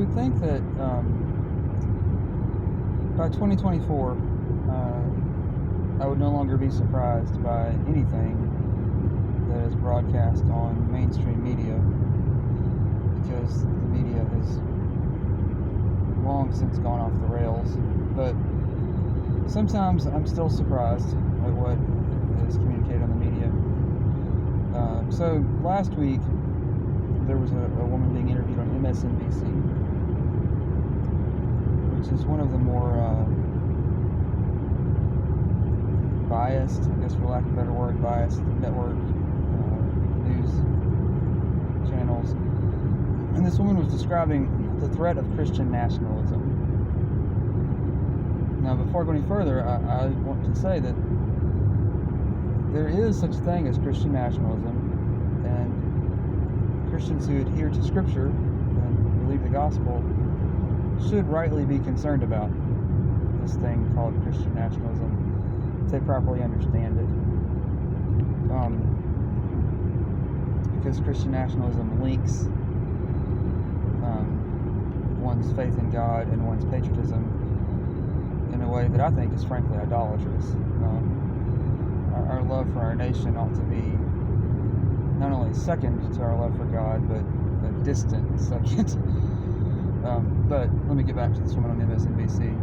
would think that by 2024, I would no longer be surprised by anything that is broadcast on mainstream media, because the media has long since gone off the rails. But sometimes I'm still surprised at what is communicated on the media. So last week, there was a woman being interviewed on MSNBC, which is one of the more biased, I guess for lack of a better word, biased network news channels. And this woman was describing the threat of Christian nationalism. Now, before I go any further, I want to say that there is such a thing as Christian nationalism, and Christians who adhere to Scripture and believe the gospel should rightly be concerned about this thing called Christian nationalism if they properly understand it. Because Christian nationalism links one's faith in God and one's patriotism in a way that I think is frankly idolatrous. Our love for our nation ought to be not only second to our love for God, but a distant second. But let me get back to this woman on MSNBC.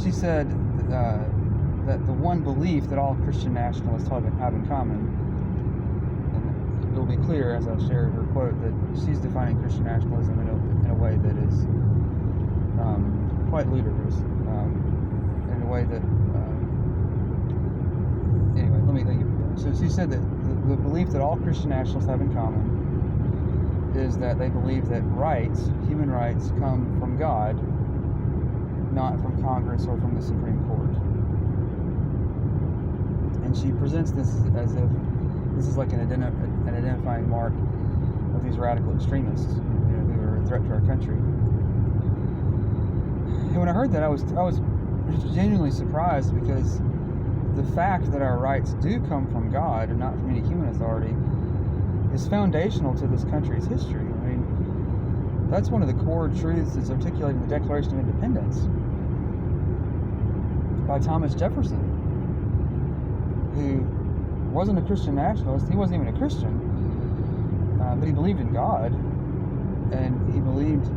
She said that the one belief that all Christian nationalists have in common, and it will be clear as I share her quote, that she's defining Christian nationalism in a way that is quite ludicrous, in a way that anyway, let me think. So she said that the belief that all Christian nationalists have in common is that they believe that rights, human rights, come from God, not from Congress or from the Supreme Court. And she presents this as if this is like an identifying mark of these radical extremists, who are a threat to our country. And when I heard that, I was genuinely surprised, because the fact that our rights do come from God and not from any human authority is foundational to this country's history. I mean, that's one of the core truths that's articulated in the Declaration of Independence by Thomas Jefferson, who wasn't a Christian nationalist. He wasn't even a Christian, but he believed in God, and he believed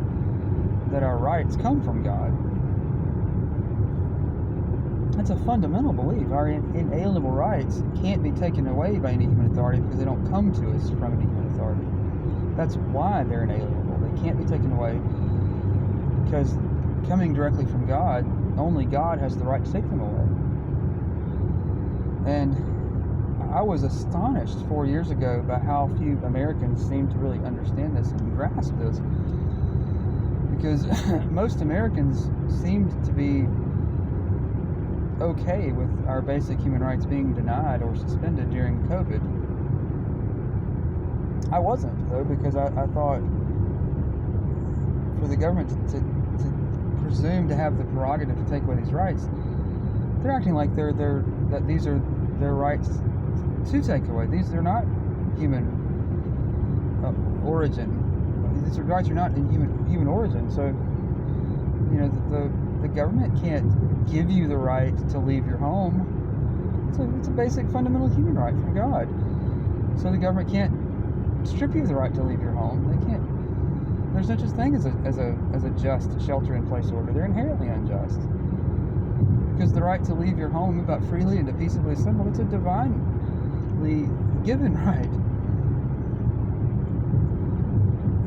that our rights come from God. That's a fundamental belief. Our inalienable rights can't be taken away by any human authority because they don't come to us from any human authority. That's why they're inalienable. They can't be taken away because coming directly from God, only God has the right to take them away. And I was astonished 4 years ago by how few Americans seem to really understand this and grasp this, because most Americans seemed to be okay with our basic human rights being denied or suspended during COVID. I wasn't, though, because I thought for the government to presume to have the prerogative to take away these rights, they're acting like that these are their rights to take away. These are not human origin. These rights are not in human origin. So, the government can't give you the right to leave your home. It's a basic fundamental human right from God. So the government can't strip you of the right to leave your home. They can't. There's no such thing as a just shelter-in-place order. They're inherently unjust, because the right to leave your home, move out freely, and to peaceably assemble, it's a divinely given right.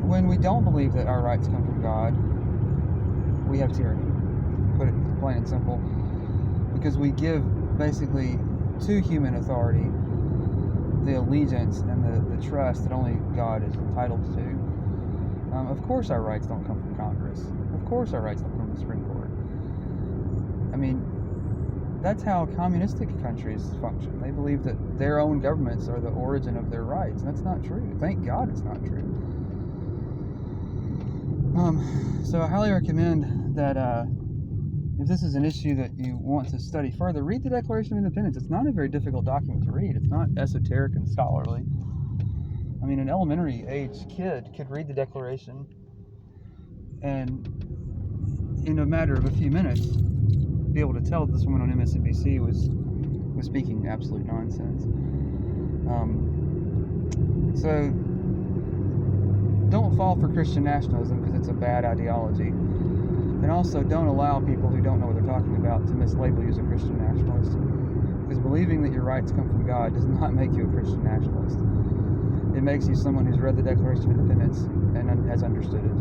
When we don't believe that our rights come from God, we have tyranny. Put it plain and simple, because we give basically to human authority the allegiance and the trust that only God is entitled to. Of course our rights don't come from Congress. Of course our rights don't come from the Supreme Court. I mean, that's how communistic countries function. They believe that their own governments are the origin of their rights, and that's not true. Thank God it's not true. So I highly recommend that if this is an issue that you want to study further, read the Declaration of Independence. It's not a very difficult document to read. It's not esoteric and scholarly. I mean, an elementary age kid could read the Declaration and, in a matter of a few minutes, be able to tell that this woman on MSNBC was speaking absolute nonsense. So don't fall for Christian nationalism because it's a bad ideology. And also don't allow people who don't know what they're talking about to mislabel you as a Christian nationalist. Because believing that your rights come from God does not make you a Christian nationalist. It makes you someone who's read the Declaration of Independence and has understood it.